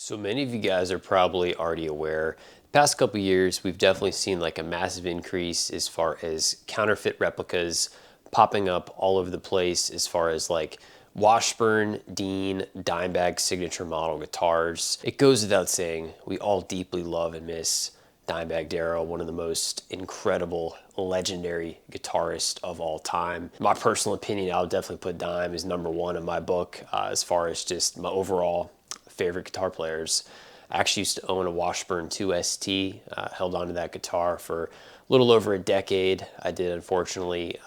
So many of you guys are probably already aware. The past couple years, we've definitely seen like a massive increase as far as counterfeit replicas popping up all over the place, as far as like Washburn, Dean, Dimebag signature model guitars. It goes without saying, we all deeply love and miss Dimebag Darrell, one of the most incredible, legendary guitarists of all time. My personal opinion, I would definitely put Dime as number one in my book as far as just my overall favorite guitar players. I actually used to own a Washburn 2ST, held onto that guitar for a little over a decade. I did unfortunately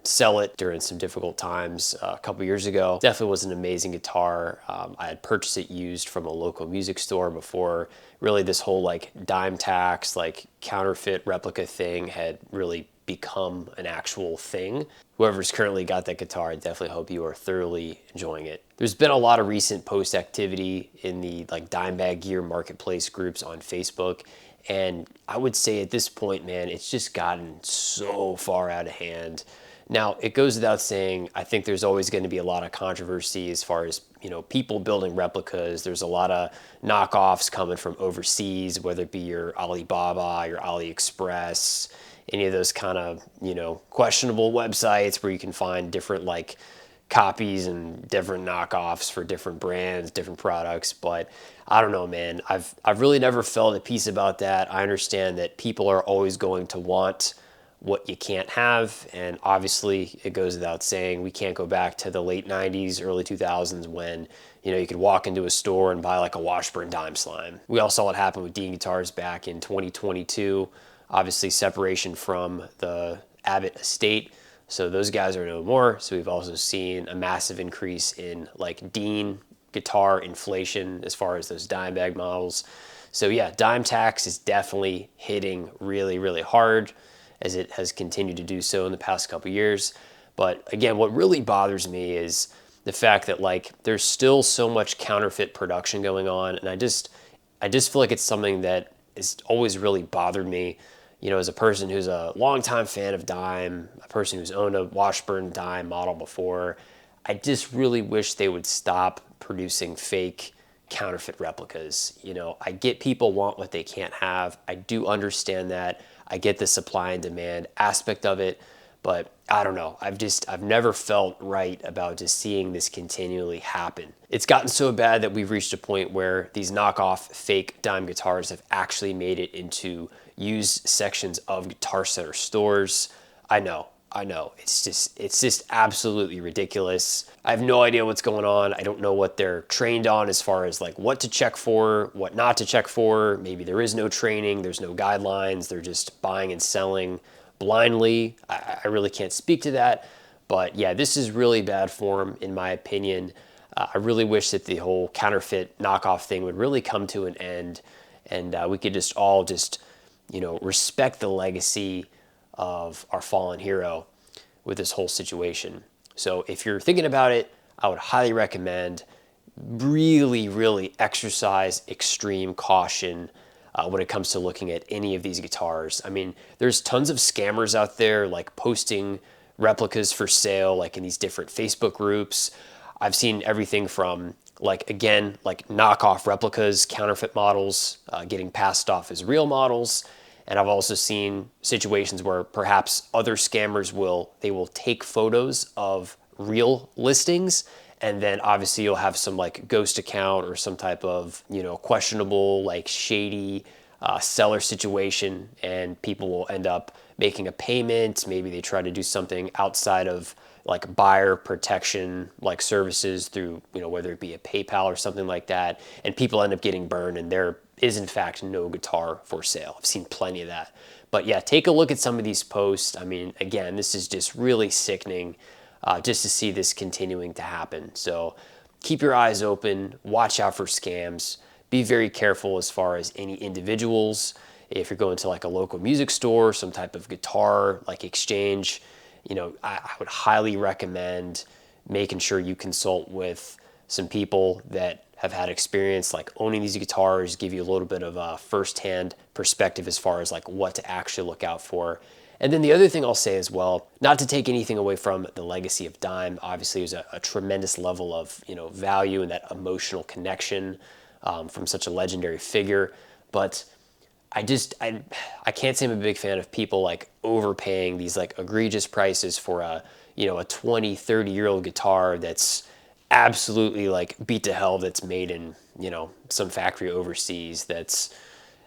sell it during some difficult times a couple years ago. Definitely was an amazing guitar. I had purchased it used from a local music store before really this whole like dime tax, like counterfeit replica thing had really become an actual thing. Whoever's currently got that guitar, I definitely hope you are thoroughly enjoying it. There's been a lot of recent post activity in the like Dimebag gear marketplace groups on Facebook. And I would say at this point, man, it's just gotten so far out of hand. Now, it goes without saying, I think there's always going to be a lot of controversy as far as, people building replicas. There's a lot of knockoffs coming from overseas, whether it be your Alibaba, your AliExpress, any of those kind of, questionable websites where you can find different like copies and different knockoffs for different brands, different products. But I don't know, man. I've really never felt at peace about that. I understand that people are always going to want what you can't have, and obviously it goes without saying we can't go back to the late 90s, early 2000s when you could walk into a store and buy like a Washburn Dime Slime. We all saw what happened with Dean guitars back in 2022. Obviously separation from the Abbott estate, so those guys are no more. So we've also seen a massive increase in like Dean guitar inflation as far as those Dimebag models. So yeah, dime tax is definitely hitting really, really hard, as it has continued to do so in the past couple years. But again, what really bothers me is the fact that like there's still so much counterfeit production going on, and I just feel like it's something that has always really bothered me. As a person who's a longtime fan of Dime, a person who's owned a Washburn Dime model before, I just really wish they would stop producing fake counterfeit replicas. I get people want what they can't have. I do understand that. I get the supply and demand aspect of it, but I don't know. I've never felt right about just seeing this continually happen. It's gotten so bad that we've reached a point where these knockoff fake dime guitars have actually made it into used sections of Guitar Center stores. I know. It's just absolutely ridiculous. I have no idea what's going on. I don't know what they're trained on as far as like what to check for, what not to check for. Maybe there is no training, there's no guidelines. They're just buying and selling blindly. I really can't speak to that. But yeah, this is really bad form in my opinion. I really wish that the whole counterfeit knockoff thing would really come to an end, and we could just all respect the legacy of our fallen hero with this whole situation. So if you're thinking about it, I would highly recommend really, really exercise extreme caution when it comes to looking at any of these guitars. I mean, there's tons of scammers out there like posting replicas for sale, like in these different Facebook groups. I've seen everything from like knockoff replicas, counterfeit models getting passed off as real models. And I've also seen situations where perhaps other scammers will take photos of real listings, and then obviously you'll have some like ghost account or some type of questionable, like shady seller situation, and people will end up making a payment. Maybe they try to do something outside of like buyer protection like services through whether it be a PayPal or something like that, and people end up getting burned, and there is in fact no guitar for sale. I've seen plenty of that. But yeah, take a look at some of these posts. I mean, again, this is just really sickening just to see this continuing to happen. So keep your eyes open, watch out for scams, be very careful as far as any individuals. If you're going to like a local music store, some type of guitar like exchange, I would highly recommend making sure you consult with some people that have had experience like owning these guitars, give you a little bit of a first-hand perspective as far as like what to actually look out for. And then the other thing I'll say as well, not to take anything away from the legacy of Dime, obviously there's a tremendous level of value and that emotional connection from such a legendary figure. But I can't say I'm a big fan of people like overpaying these like egregious prices for a, you know, a 20, 30-year-old guitar that's absolutely like beat to hell, that's made in, you know, some factory overseas. That's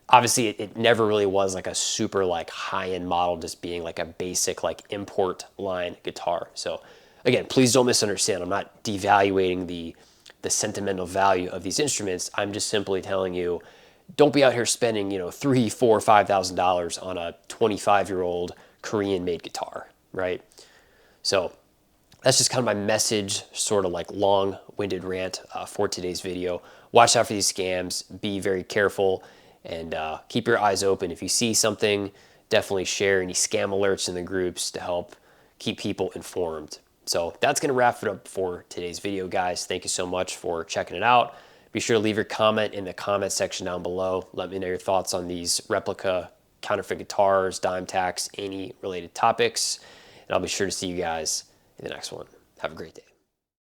obviously it never really was like a super like high-end model, just being like a basic like import line guitar. So again, please don't misunderstand. I'm not devaluating the sentimental value of these instruments. I'm just simply telling you, don't be out here spending, you know, $3, $4, $5,000 on a 25-year-old Korean-made guitar, right? So that's just kind of my message, sort of like long-winded rant for today's video. Watch out for these scams. Be very careful, and keep your eyes open. If you see something, definitely share any scam alerts in the groups to help keep people informed. So that's going to wrap it up for today's video, guys. Thank you so much for checking it out. Be sure to leave your comment in the comment section down below. Let me know your thoughts on these replica counterfeit guitars, dime tax, any related topics. And I'll be sure to see you guys in the next one. Have a great day.